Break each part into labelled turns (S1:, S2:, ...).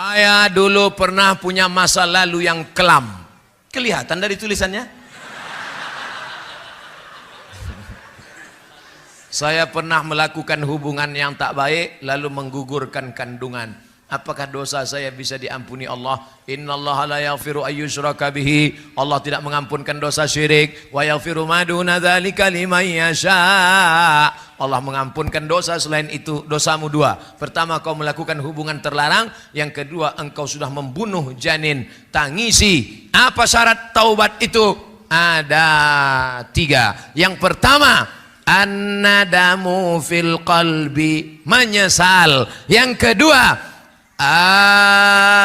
S1: Saya dulu pernah punya masa lalu yang kelam. Kelihatan dari tulisannya. Saya pernah melakukan hubungan yang tak baik lalu menggugurkan kandungan. Apakah dosa saya bisa diampuni Allah? Innallaha la yaghfiru ayyushraka bihi. Allah tidak mengampunkan dosa syirik. Wa yaghfiru ma duna dzalika liman yasha. Allah mengampunkan dosa selain itu. Dosamu dua. Pertama, kau melakukan hubungan terlarang. Yang kedua, engkau sudah membunuh janin. Tangisi. Apa syarat taubat itu? Ada 3. Yang pertama, an-nadamu fil qalbi, menyesal. Yang kedua,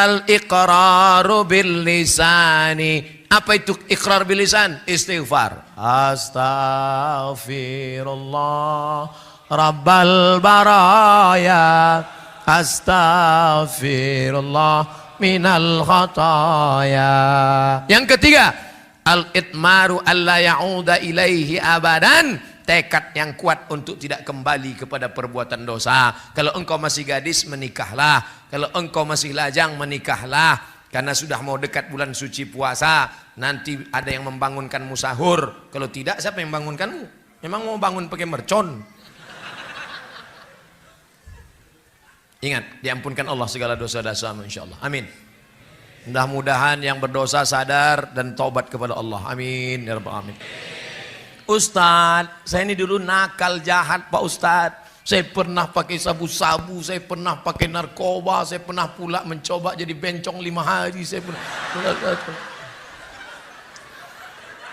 S1: al-iqraru bil lisani. Apa itu iqrar bil lisan? Istighfar. Astaghfirullah Rabbal baraya, astaghfirullah minal khataya. Yang ketiga, al-itmaru alla ya'uda ilaihi abadan. Tekad yang kuat untuk tidak kembali kepada perbuatan dosa. Kalau engkau masih gadis, menikahlah. Kalau engkau masih lajang, menikahlah. Karena sudah mau dekat bulan suci puasa. Nanti ada yang membangunkanmu sahur. Kalau tidak, siapa yang membangunkanmu? Memang mau bangun pakai mercon? Ingat, diampunkan Allah segala dosa-dosamu insyaAllah. Amin. Mudah-mudahan yang berdosa sadar dan taubat kepada Allah. Amin. Ya Rabbal Alamin. Ustadz, saya ini dulu nakal jahat Pak Ustadz. Saya pernah pakai sabu-sabu, saya pernah pakai narkoba, saya pernah pula mencoba jadi bencong 5 hari. Saya pernah...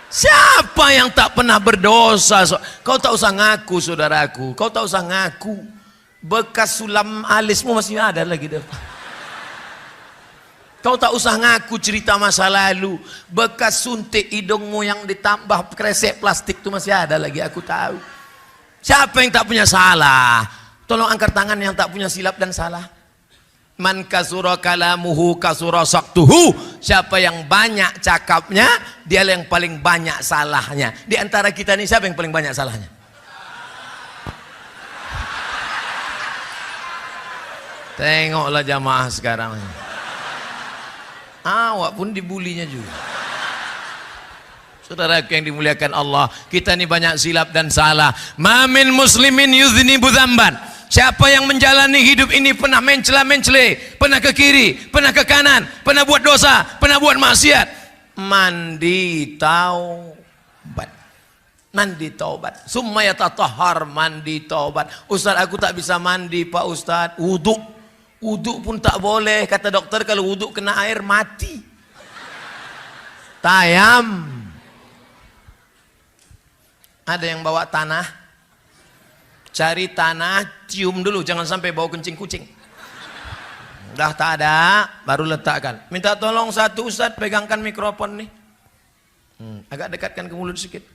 S1: Siapa yang tak pernah berdosa? Kau tak usah ngaku saudaraku, kau tak usah ngaku. Bekas sulam alismu masih ada lagi deh. Kau tak usah ngaku cerita masa lalu. Bekas suntik hidungmu yang ditambah kresek plastik itu masih ada lagi, aku tahu. Siapa yang tak punya salah? Tolong angkat tangan yang tak punya silap dan salah. Man kasura kalamuhu kasura saktuhu. Siapa yang banyak cakapnya, dia yang paling banyak salahnya. Di antara kita ini siapa yang paling banyak salahnya? Tengoklah jamaah sekarang. Awak pun dibulinya juga. Saudaraku yang dimuliakan Allah, kita ini banyak silap dan salah. Mamin muslimin yuznibu dzamban. Siapa yang menjalani hidup ini pernah mencela-mencele, pernah ke kiri, pernah ke kanan, pernah buat dosa, pernah buat maksiat. Mandi taubat. Mandi taubat. Summa yatatahhar, mandi taubat. Ustaz, aku tak bisa mandi Pak Ustaz. Wuduk. Wuduk pun tak boleh, kata dokter, kalau wuduk kena air mati. Tayam. Ada yang bawa tanah, cari tanah, cium dulu, jangan sampai bau kencing kucing. Udah tak ada, baru letakkan. Minta tolong satu Ustaz, pegangkan mikrofon nih. Agak dekatkan ke mulut sedikit.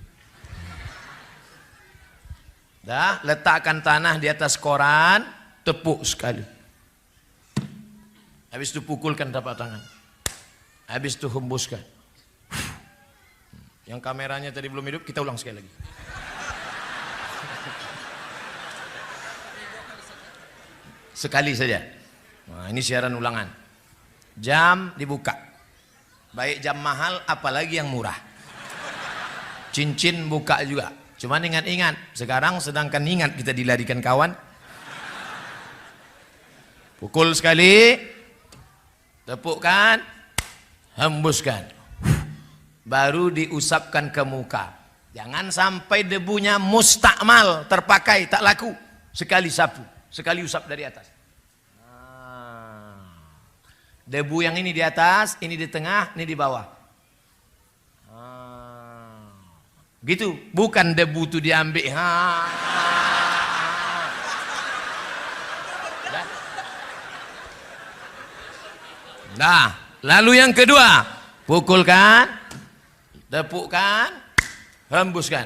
S1: Dah, letakkan tanah di atas koran, tepuk sekali. Habis itu pukulkan tapak tangan. Habis itu hembuskan. Yang kameranya tadi belum hidup, kita ulang sekali lagi. Sekali saja. Nah, ini siaran ulangan. Jam dibuka. Baik jam mahal, apalagi yang murah. Cincin buka juga. Cuman ingat-ingat, sekarang sedangkan ingat kita dilarikan kawan. Pukul sekali. Tepukkan, hembuskan, baru diusapkan ke muka. Jangan sampai debunya mustakmal, terpakai, tak laku. Sekali sapu, sekali usap dari atas. Debu yang ini di atas, ini di tengah, ini di bawah. Gitu, bukan debu itu diambil. Nah, lalu yang kedua, pukulkan, tepukkan, hembuskan.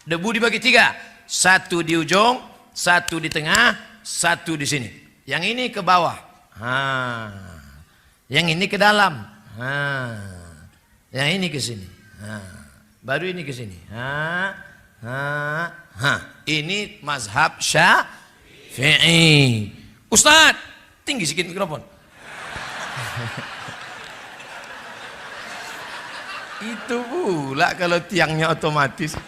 S1: Debu dibagi 3, 1 di ujung, 1 di tengah, 1 di sini. Yang ini ke bawah, yang ini ke dalam, yang ini ke sini, baru ini ke sini. Ini mazhab Syafi'i. Ustaz, tinggi sedikit mikrofon. Itu pula kalau tiangnya otomatis.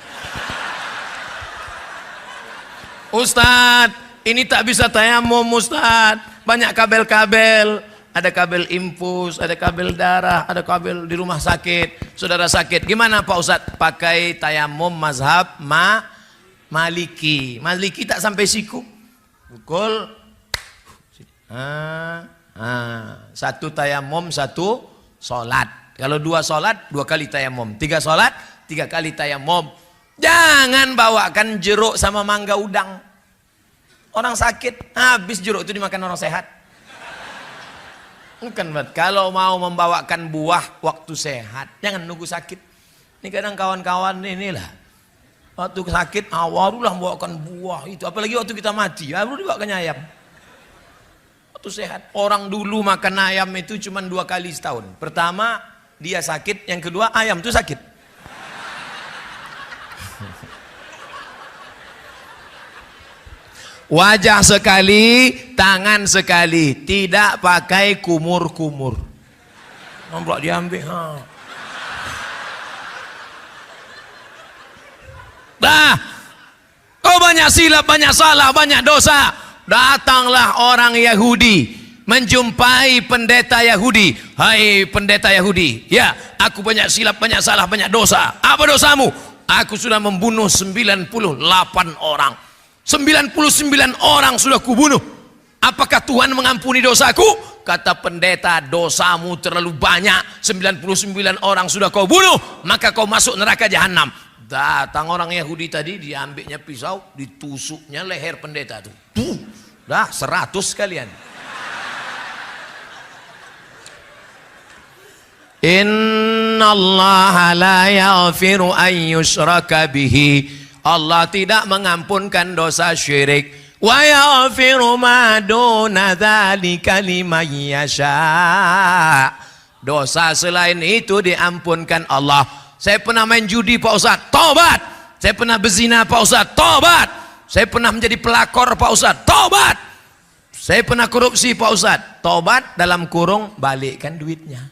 S1: Ustadz, ini tak bisa tayamum Ustadz. Banyak kabel-kabel. Ada kabel infus, ada kabel darah, ada kabel di rumah sakit. Saudara sakit, gimana Pak Ustadz? Pakai tayamum mazhab Maliki. Maliki tak sampai siku. Pukul. Satu tayamum, satu sholat. Kalau 2 sholat, 2 kali tayamum. 3 sholat, 3 kali tayamum. Jangan bawakan jeruk sama mangga udang. Orang sakit, habis jeruk itu dimakan orang sehat. Bukan, kalau mau membawakan buah waktu sehat, jangan nunggu sakit. Ini kadang kawan-kawan inilah. Waktu sakit, barulah membawakan buah itu. Apalagi waktu kita mati, baru dibawakan ayam. Waktu sehat. Orang dulu makan ayam itu cuma 2 kali setahun. Pertama, dia sakit, yang kedua ayam itu sakit. Wajah sekali, tangan sekali, tidak pakai kumur-kumur. Nampak diambil. Kau banyak silap, banyak salah, banyak dosa. Datanglah orang Yahudi menjumpai pendeta Yahudi. Hai pendeta Yahudi, ya aku banyak silap, banyak salah, banyak dosa. Apa dosamu? Aku sudah membunuh 98 orang. 99 orang sudah kubunuh. Apakah Tuhan mengampuni dosaku? Kata pendeta, dosamu terlalu banyak. 99 orang sudah kau bunuh, maka kau masuk neraka jahanam. Datang orang Yahudi tadi, diambilnya pisau, ditusuknya leher pendeta tuh. Dah 100 kalian. Innallaha la yaghfiru an yushraka bihi. Allah tidak mengampunkan dosa syirik. Wa yaghfiru ma duna dzalika liman yasha. Dosa selain itu diampunkan Allah. Saya pernah main judi Pak Ustadz, tobat. Saya pernah berzina Pak Ustadz, tobat. Saya pernah menjadi pelakor Pak Ustadz, tobat. Saya pernah korupsi Pak Ustadz, tobat dalam kurung balikkan duitnya.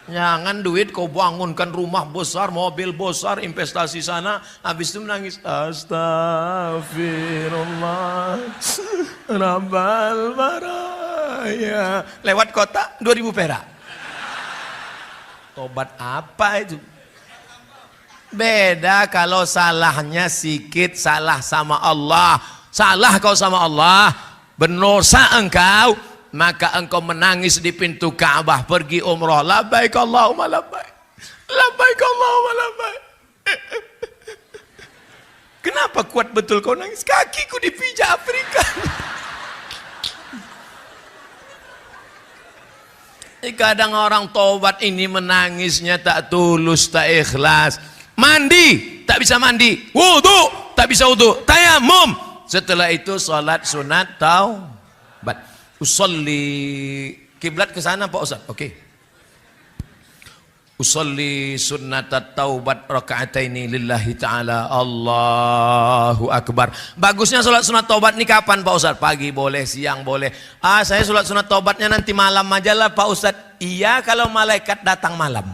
S1: Jangan duit kau bangunkan rumah besar, mobil besar, investasi sana, habis itu menangis. Astagfirullah Rabbal baraya. Lewat kota 2000 perak. Tobat apa itu? Beda kalau salahnya sikit, salah sama Allah. Salah kau sama Allah, berdosa engkau, maka engkau menangis di pintu Ka'bah pergi umrah. Labbaik Allahumma labbaik. Labbaik Allahumma labbaik. Kenapa kuat betul kau nangis? Kakiku dipijak Afrika. Kadang orang tobat ini menangisnya tak tulus, tak ikhlas. Mandi, tak bisa mandi. Wudu, tak bisa wudu. Tayamum. Setelah itu salat sunat taubat. Usolli, kiblat ke sana Pak Ustaz. Oke. Usolli sunnatat taubat raka'ataini lillahi ta'ala. Allahu akbar. Bagusnya salat sunat taubat ini kapan Pak Ustaz? Pagi boleh, siang boleh. Saya salat sunat taubatnya nanti malam aja lah Pak Ustaz. Iya kalau malaikat datang malam.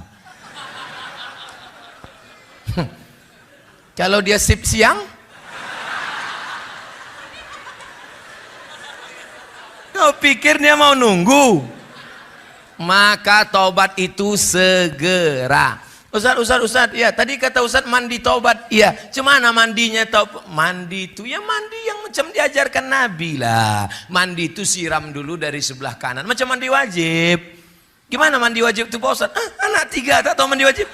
S1: Kalau dia sip siang, kau pikir dia mau nunggu? Maka taubat itu segera. Ustaz, ya tadi kata Ustaz mandi taubat. Iya, cemana mandinya taubat? Mandi itu ya mandi yang macam diajarkan Nabi lah. Mandi itu siram dulu dari sebelah kanan, macam mandi wajib. Gimana mandi wajib itu Pak Ustaz? Anak 3 tak tahu mandi wajib.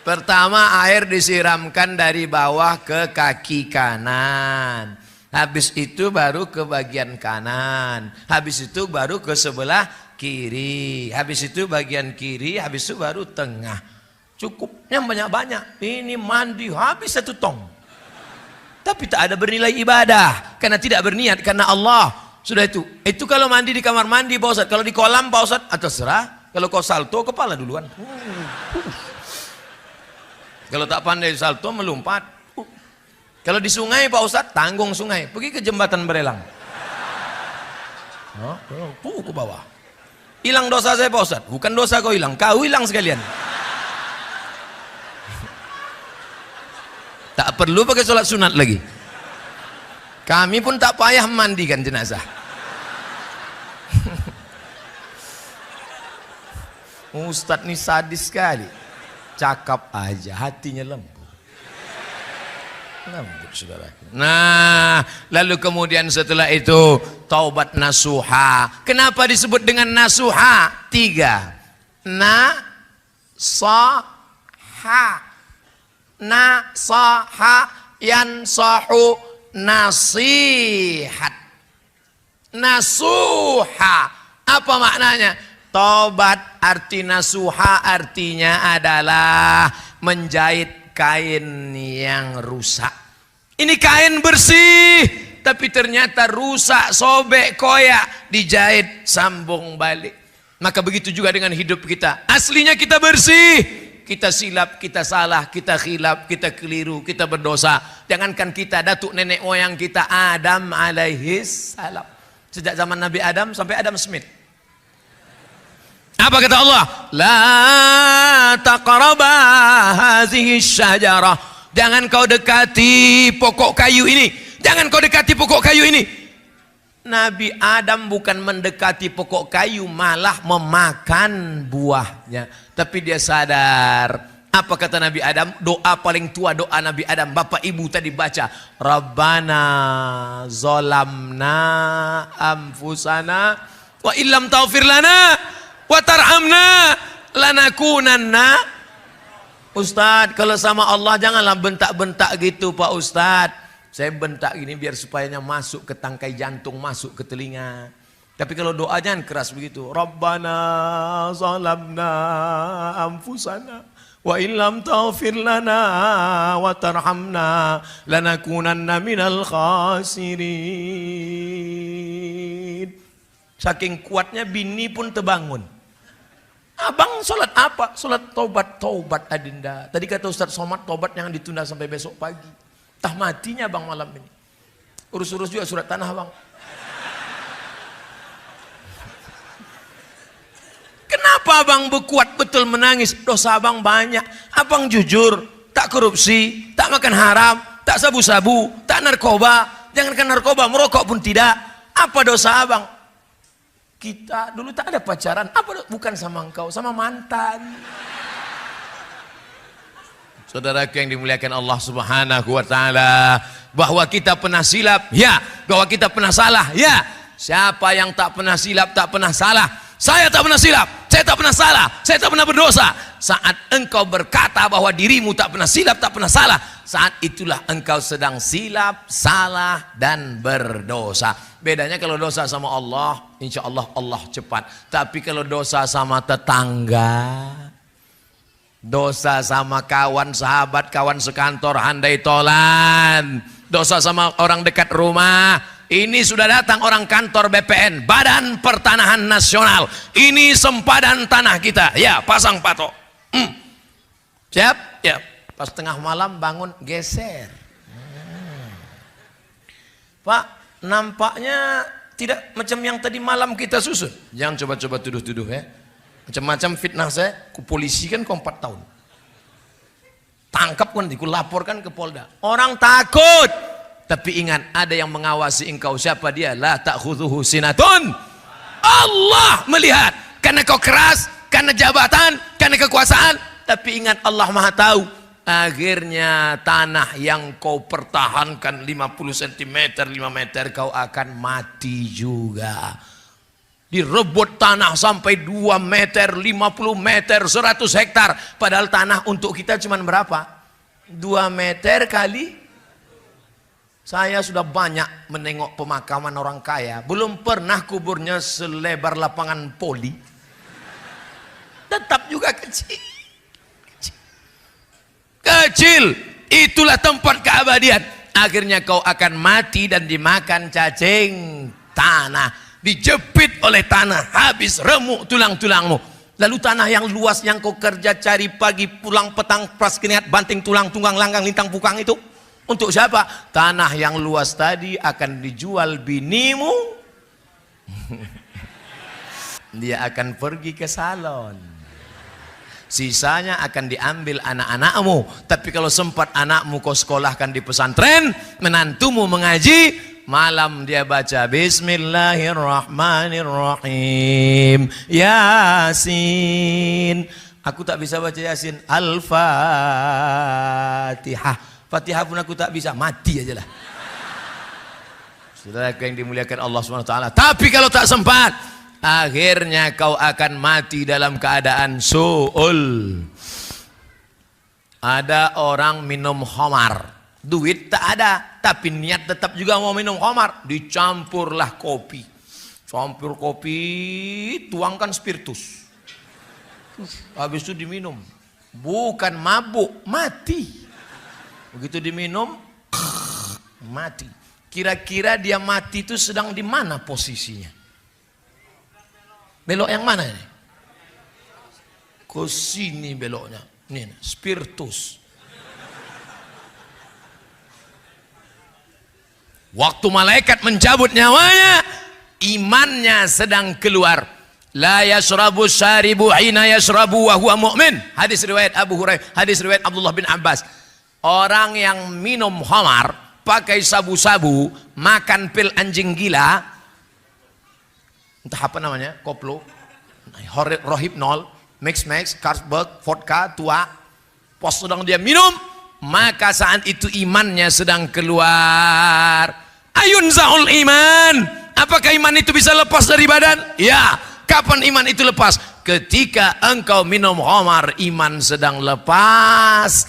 S1: Pertama air disiramkan dari bawah ke kaki kanan. Habis itu baru ke bagian kanan. Habis itu baru ke sebelah kiri. Habis itu bagian kiri. Habis itu baru tengah. Cukupnya banyak-banyak. Ini mandi habis 1 tong. Tapi tak ada bernilai ibadah. Karena tidak berniat. Karena Allah. Sudah itu. Itu kalau mandi di kamar mandi Pak Ustaz. Kalau di kolam Pak Ustaz. Terserah. Kalau kau salto kepala duluan. Kalau tak pandai salto melompat. Kalau di sungai Pak Ustadz, tanggung sungai, pergi ke jembatan Berelang. Ke bawah. Hilang dosa saya Pak Ustaz. Bukan dosa kau hilang sekalian. Tak perlu pakai sholat sunat lagi. Kami pun tak payah mandikan jenazah. Ustadz ini sadis sekali. Cakap aja, hatinya lembut. Lembut saudara. Nah, lalu kemudian setelah itu taubat nasuha. Kenapa disebut dengan nasuha? 3. Nasaha. Nasaha yansahu nasihat. Nasuha. Apa maknanya? Tobat arti nasuha artinya adalah menjahit kain yang rusak. Ini kain bersih tapi ternyata rusak, sobek, koyak, dijahit, sambung balik. Maka begitu juga dengan hidup kita. Aslinya kita bersih, kita silap, kita salah, kita khilaf, kita keliru, kita berdosa. Jangankan kita, datuk nenek moyang kita Adam alaihis salam. Sejak zaman Nabi Adam sampai Adam Smith. Apa kata Allah? La taqraba hazihi syajarah. Jangan kau dekati pokok kayu ini. Jangan kau dekati pokok kayu ini. Nabi Adam bukan mendekati pokok kayu, malah memakan buahnya. Tapi dia sadar. Apa kata Nabi Adam? Doa paling tua, doa Nabi Adam. Bapak ibu tadi baca. Rabbana zolamna anfusana wa illam taghfir lana wa tarhamna lanakunanna. Ustadz, kalau sama Allah janganlah bentak-bentak gitu Pak Ustadz. Saya bentak gini biar supayanya masuk ke tangkai jantung, masuk ke telinga. Tapi kalau doa jangan keras begitu. Rabbana zalamna anfusana wa illam taghfir lana wa tarhamna lanakunanna minal khasirin. Saking kuatnya bini pun terbangun. Abang sholat apa? Sholat taubat. Taubat adinda. Tadi kata Ustaz Somad, taubat yang ditunda sampai besok pagi. Tah matinya bang malam ini. Urus-urus juga surat tanah bang. Kenapa abang berkuat betul menangis? Dosa abang banyak. Abang jujur, tak korupsi, tak makan haram, tak sabu-sabu, tak narkoba. Jangankan narkoba, merokok pun tidak. Apa dosa abang? Kita dulu tak ada pacaran. Apa? Bukan sama engkau, sama mantan. Saudaraku yang dimuliakan Allah Subhanahu wa taala, bahwa kita pernah silap, ya. Bahwa kita pernah salah, ya. Siapa yang tak pernah silap, tak pernah salah? Saya tak pernah silap, saya tak pernah salah, saya tak pernah berdosa. Saat engkau berkata bahwa dirimu tak pernah silap, tak pernah salah, saat itulah engkau sedang silap, salah, dan berdosa. Bedanya kalau dosa sama Allah, insya Allah Allah cepat. Tapi kalau dosa sama tetangga, dosa sama kawan, sahabat, kawan sekantor, handai tolan, dosa sama orang dekat rumah, ini sudah datang orang kantor BPN, Badan Pertanahan Nasional, ini sempadan tanah kita, ya pasang patok. Siap? Ya. Pas tengah malam bangun geser. Pak, nampaknya tidak macam yang tadi malam kita susun. Jangan coba-coba tuduh-tuduh ya. Macam-macam fitnah saya, ku polisi kan kau 4 tahun. Tangkap kan, ku laporkan ke Polda. Orang takut. Tapi ingat, ada yang mengawasi engkau. Siapa dia? La ta'khudhuhu sinatun. Allah melihat. Karena kau keras, karena jabatan, karena kekuasaan. Tapi ingat, Allah Maha tahu. Akhirnya tanah yang kau pertahankan 50 cm, 5 meter, kau akan mati juga. Direbut tanah sampai 2 meter, 50 meter, 100 hektar. Padahal tanah untuk kita cuma berapa? 2 meter kali. Saya sudah banyak menengok pemakaman orang kaya. Belum pernah kuburnya selebar lapangan poli. Tetap juga kecil. Kecil, itulah tempat keabadian. Akhirnya kau akan mati dan dimakan cacing tanah, dijepit oleh tanah, habis remuk tulang-tulangmu. Lalu tanah yang luas yang kau kerja cari pagi pulang petang pras keringat banting tulang tunggang langgang lintang pukang itu untuk siapa? Tanah yang luas tadi akan dijual binimu Dia akan pergi ke salon. Sisanya akan diambil anak-anakmu. Tapi kalau sempat anakmu kau sekolahkan di pesantren, menantumu mengaji, malam dia baca Bismillahirrahmanirrahim, Yasin. Aku tak bisa baca Yasin. Al-Fatihah. Fatihah pun aku tak bisa, mati aja lah. Saudara yang dimuliakan Allah SWT. Tapi kalau tak sempat, akhirnya kau akan mati dalam keadaan su'ul. Ada orang minum khamar, duit tak ada, tapi niat tetap juga mau minum khamar. Dicampurlah kopi. Campur kopi, tuangkan spiritus. Habis itu diminum. Bukan mabuk, mati. Begitu diminum, mati. Kira-kira dia mati itu sedang di mana posisinya? Belok yang mana ini? Ke sini beloknya. Nih, spiritus. Waktu malaikat mencabut nyawanya, imannya sedang keluar. La yashrabu syaribu hina yashrabu wa huwa mu'min. Hadis riwayat Abu Hurairah, hadis riwayat Abdullah bin Abbas. Orang yang minum khamar, pakai sabu-sabu, makan pil anjing gila, entah apa namanya, koplo, rohypnol, mix, Carlsberg, vodka, tua, pos sedang dia minum, maka saat itu imannya sedang keluar. Ayun zahul iman. Apakah iman itu bisa lepas dari badan? Ya. Kapan iman itu lepas? Ketika engkau minum khamar, iman sedang lepas.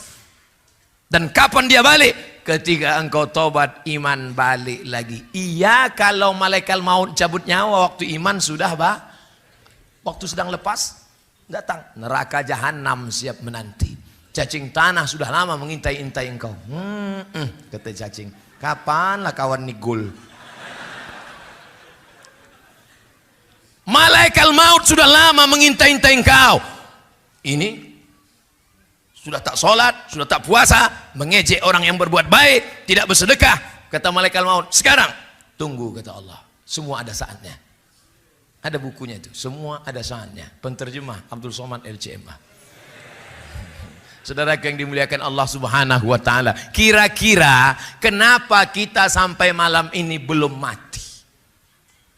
S1: Dan kapan dia balik? Ketika engkau tobat, iman balik lagi. Iya, kalau malaikat maut cabut nyawa waktu iman sudah waktu sedang lepas, datang neraka jahanam siap menanti. Cacing tanah sudah lama mengintai-intai engkau. Kata cacing, kapanlah kawan nigul? Malaikat maut sudah lama mengintai-intai engkau. Ini sudah tak sholat, sudah tak puasa, mengejek orang yang berbuat baik, tidak bersedekah. Kata malaikat maut, sekarang tunggu, kata Allah. Semua ada saatnya. Ada bukunya itu, semua ada saatnya. Penterjemah Abdul Somad LCMA. Saudara yang dimuliakan Allah Subhanahu wa taala, kira-kira kenapa kita sampai malam ini belum mati?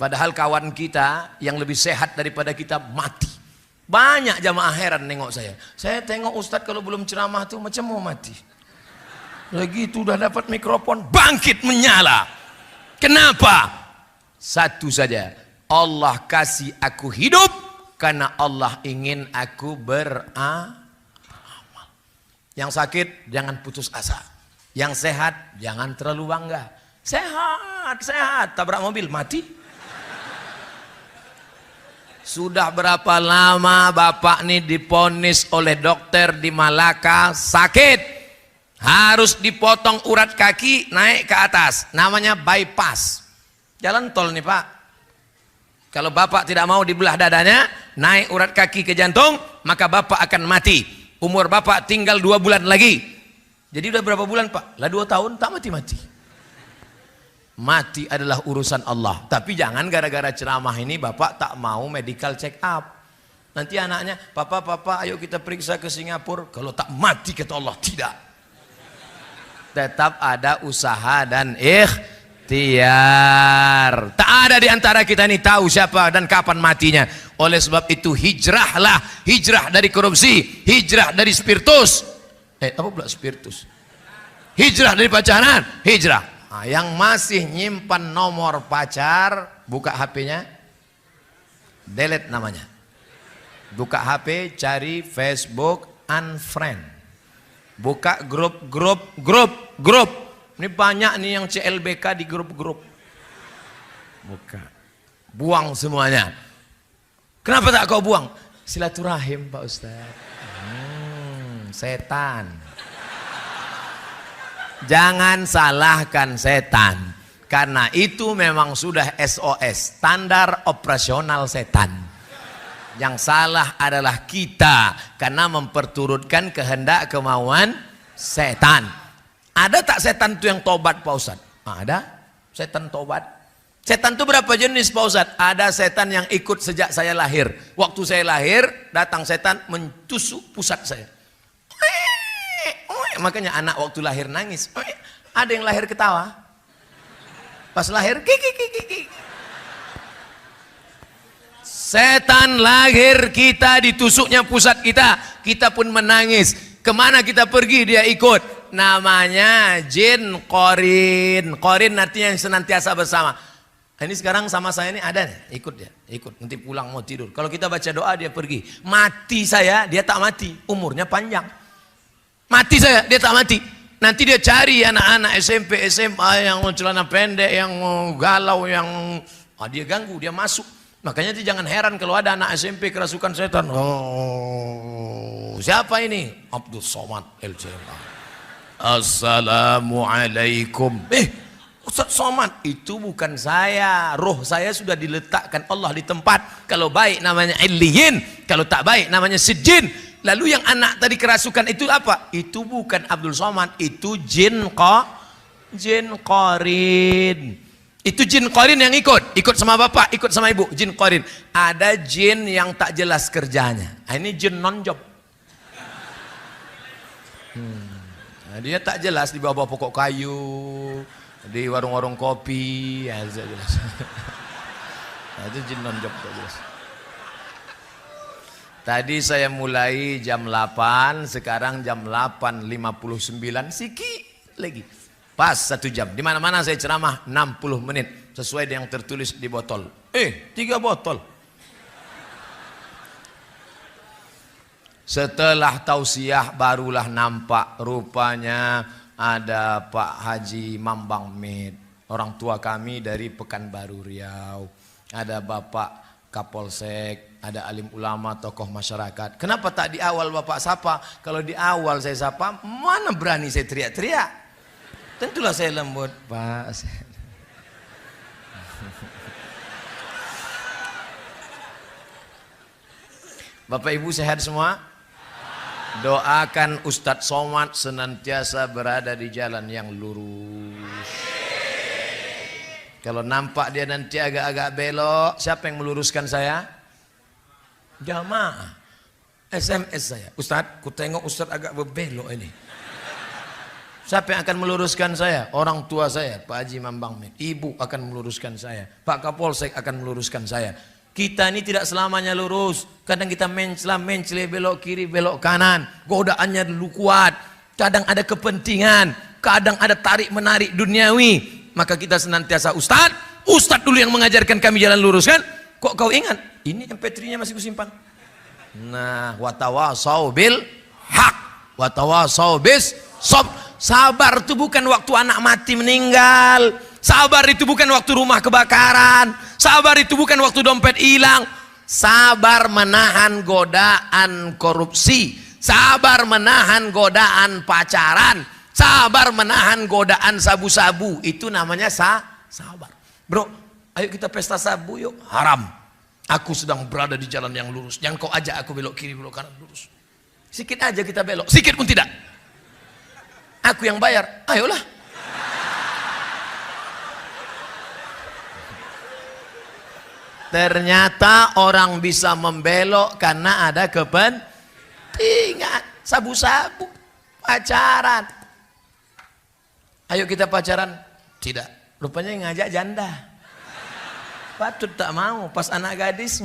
S1: Padahal kawan kita yang lebih sehat daripada kita mati. Banyak jamaah heran nengok saya. Saya tengok Ustadz kalau belum ceramah tuh macam mau mati. Lagi itu udah dapat mikrofon, bangkit menyala. Kenapa? Satu saja. Allah kasih aku hidup karena Allah ingin aku beramal. Yang sakit jangan putus asa. Yang sehat jangan terlalu bangga. Sehat, tabrak mobil mati. Sudah berapa lama bapak nih diponis oleh dokter di Malaka sakit, harus dipotong urat kaki naik ke atas, namanya bypass. Jalan tol nih pak. Kalau bapak tidak mau dibelah dadanya, naik urat kaki ke jantung, maka bapak akan mati. Umur bapak tinggal 2 bulan lagi. Jadi udah berapa bulan pak? Lah 2 tahun tak mati-mati. Mati adalah urusan Allah. Tapi jangan gara-gara ceramah ini bapak tak mau medical check up. Nanti anaknya, papa ayo kita periksa ke Singapura. Kalau tak mati kata Allah, tidak. Tetap ada usaha dan ikhtiar. Tak ada di antara kita ini tahu siapa dan kapan matinya. Oleh sebab itu hijrahlah. Hijrah dari korupsi, hijrah dari spiritus. Apa pula spiritus? Hijrah dari pacaran, hijrah. Nah, yang masih nyimpan nomor pacar, buka HP-nya, delete namanya. Buka HP, cari Facebook, unfriend. Buka grup. Ini banyak nih yang CLBK di grup-grup. Buka. Buang semuanya. Kenapa tak kau buang? Silaturahim Pak Ustaz. Setan. Jangan salahkan setan, karena itu memang sudah SOS, standar operasional setan. Yang salah adalah kita karena memperturutkan kehendak kemauan setan. Ada tak setan itu yang tobat Pak Ustaz? Ada setan tobat. Setan itu berapa jenis Pak Ustadz? Ada setan yang ikut sejak saya lahir. Waktu saya lahir, datang setan mentusuk pusat saya. Makanya anak waktu lahir nangis. Ada yang lahir ketawa. Pas lahir, kiki. Setan lahir kita ditusuknya pusat kita. Kita pun menangis. Kemana kita pergi dia ikut. Namanya jin qarin. Qarin artinya yang senantiasa bersama. Ini sekarang sama saya ini ada nih, ikut dia, ikut. Nanti pulang mau tidur. Kalau kita baca doa dia pergi. Mati saya, dia tak mati. Umurnya panjang. Mati saya, dia tak mati. Nanti dia cari anak-anak SMP, SMA yang celana pendek, yang galau, yang dia ganggu, dia masuk. Makanya jangan heran kalau ada anak SMP kerasukan setan. Oh, siapa ini? Abdul Somad LCMA. Assalamualaikum. Ustaz Somad, itu bukan saya. Roh saya sudah diletakkan Allah di tempat. Kalau baik namanya Illiyin, kalau tak baik namanya Sijjin. Lalu yang anak tadi kerasukan itu apa? Itu bukan Abdul Somad, itu jin qarin. Itu jin qarin yang ikut sama bapak, ikut sama ibu, jin qarin. Ada jin yang tak jelas kerjanya. Ini jin non-job. Dia tak jelas di bawah pokok kayu, di warung-warung kopi, ya jelas. Nah, itu jin non-job tak jelas. Tadi saya mulai jam 8, sekarang jam 8.59, sikit lagi. Pas 1 jam. Di mana-mana saya ceramah 60 menit sesuai dengan yang tertulis di botol. 3 botol. Setelah tausiah barulah nampak rupanya ada Pak Haji Mambang Med, orang tua kami dari Pekanbaru Riau. Ada Bapak Kapolsek, ada alim ulama, tokoh masyarakat. Kenapa tak di awal Bapak sapa? Kalau di awal saya sapa, mana berani saya teriak-teriak? Tentulah saya lembut, Pak. Bapak Ibu sehat semua? Doakan Ustadz Somad senantiasa berada di jalan yang lurus. Kalau nampak dia nanti agak-agak belok, siapa yang meluruskan saya? Jamaah. SMS saya, Ustadz, ku tengok Ustadz agak berbelok ini. Siapa yang akan meluruskan saya? Orang tua saya, Pak Haji Mambang Med. Ibu akan meluruskan saya. Pak Kapolsek akan meluruskan saya. Kita ini tidak selamanya lurus. Kadang kita mencela, belok kiri, belok kanan. Godaannya dulu kuat. Kadang ada kepentingan. Kadang ada tarik-menarik duniawi. Maka kita senantiasa Ustadz dulu yang mengajarkan kami jalan lurus kan? Kok kau ingat? Ini MP3-nya masih kusimpan. Nah, watawasau bil haq, watawasau bis sob. Sabar itu bukan waktu anak mati meninggal. Sabar itu bukan waktu rumah kebakaran. Sabar itu bukan waktu dompet hilang. Sabar menahan godaan korupsi. Sabar menahan godaan pacaran. Sabar menahan godaan sabu-sabu. Itu namanya sabar. Bro, ayo kita pesta sabu yuk. Haram. Aku sedang berada di jalan yang lurus. Jangan kau ajak aku belok kiri, belok kanan, lurus. Sikit aja kita belok. Sikit pun tidak. Aku yang bayar. Ayolah. Ternyata orang bisa membelok karena ada kepentingan. Sabu-sabu, pacaran. Ayo kita pacaran. Tidak. Rupanya yang ngajak janda. Patut tak mau. Pas anak gadis.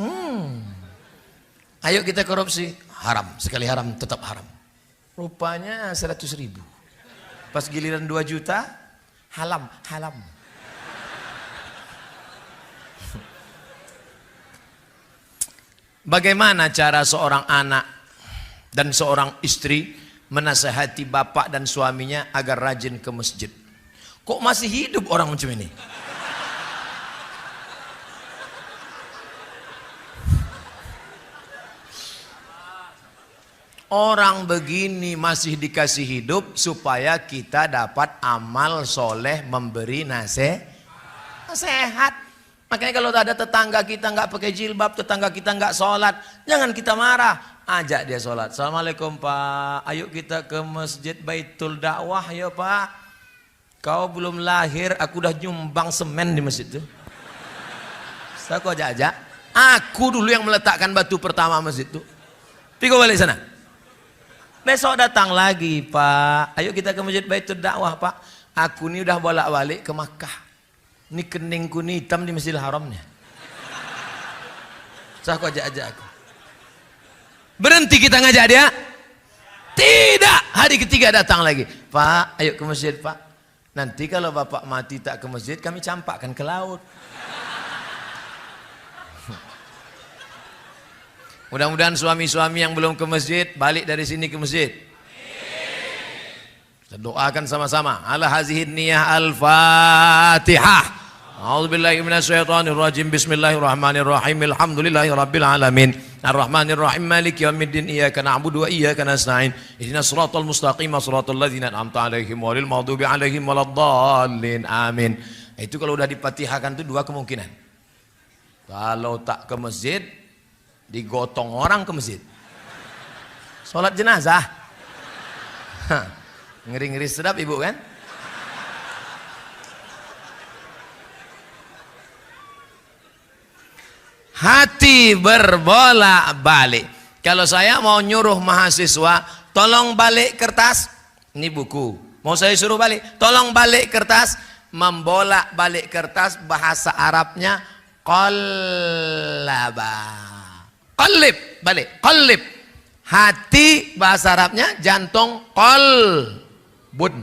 S1: Ayo kita korupsi. Haram. Sekali haram tetap haram. Rupanya 100.000. Pas giliran 2 juta. Halam. Bagaimana cara seorang anak dan seorang istri menasihati bapak dan suaminya agar rajin ke masjid? Kok masih hidup orang macam ini? Orang begini masih dikasih hidup supaya kita dapat amal soleh memberi nasihat. Makanya kalau ada tetangga kita nggak pakai jilbab, tetangga kita nggak sholat, jangan kita marah. Ajak dia sholat. Assalamualaikum Pak, ayo kita ke masjid Baitul Dakwah ya Pak. Kau belum lahir, aku udah nyumbang semen di masjid itu. Saya kok ajak. Aku dulu yang meletakkan batu pertama masjid itu. Pigo balik sana. Besok datang lagi, Pak. Ayo kita ke masjid Baitul Dakwah, Pak. Aku ini udah bolak-balik ke Makkah. Ini keningku ini hitam di Masjidil Haramnya. Saya kok ajak aku. Berhenti kita ngajak dia. Tidak. Hari ketiga datang lagi. Pak, ayo ke masjid, Pak. Nanti kalau Bapak mati tak ke masjid, kami campakkan ke laut. Mudah-mudahan suami-suami yang belum ke masjid balik dari sini ke masjid. Kita doakan sama-sama. Ala hazihin niyah al-Fatihah. A'udzubillahi minasyaitonirrajim. Bismillahirrahmanirrahim. Alhamdulillahirabbil alamin. Arrahmanirrahim. Maliki yaumiddin. Iyyaka na'budu wa iyyaka nasta'in. Ihdinas siratal mustaqim. Shiratal ladzina an'amta 'alaihim ghairil maghdubi 'alaihim waladdallin. Amin. Itu kalau udah dipatihahkan itu dua kemungkinan. Kalau tak ke masjid, digotong orang ke masjid. Sholat jenazah. Ngeri-ngeri sedap ibu kan? Hati berbolak-balik. Kalau saya mau nyuruh mahasiswa, tolong balik kertas. Ini buku. Mau saya suruh balik, tolong balik kertas. Membolak-balik kertas bahasa Arabnya qallaba. Qalib, balik, qalib. Hati bahasa Arabnya jantung, qalbun.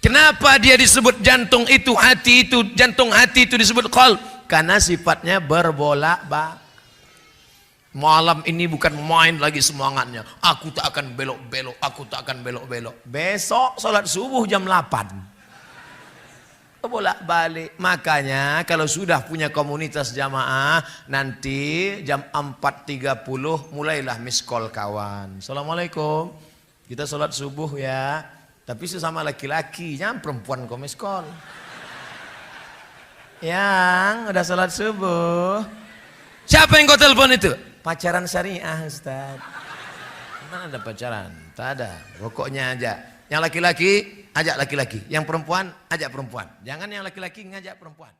S1: Kenapa dia disebut jantung itu, hati itu, jantung hati itu disebut qalb? Karena sifatnya berbolak-balik. Malam ini bukan main lagi semangatnya. Aku tak akan belok-belok, aku tak akan belok-belok. Besok sholat subuh jam 8. Bolak-balik. Makanya kalau sudah punya komunitas jamaah, nanti jam 4.30 mulailah miss call kawan. Assalamualaikum, kita sholat subuh ya, tapi sesama laki-laki, jangan perempuan kok miss call. Yang udah sholat subuh. Siapa yang kau telepon itu? Pacaran syariah, Ustaz. Mana ada pacaran? Tak ada. Pokoknya aja. Yang laki-laki ajak laki-laki, yang perempuan ajak perempuan. Jangan yang laki-laki ngajak perempuan.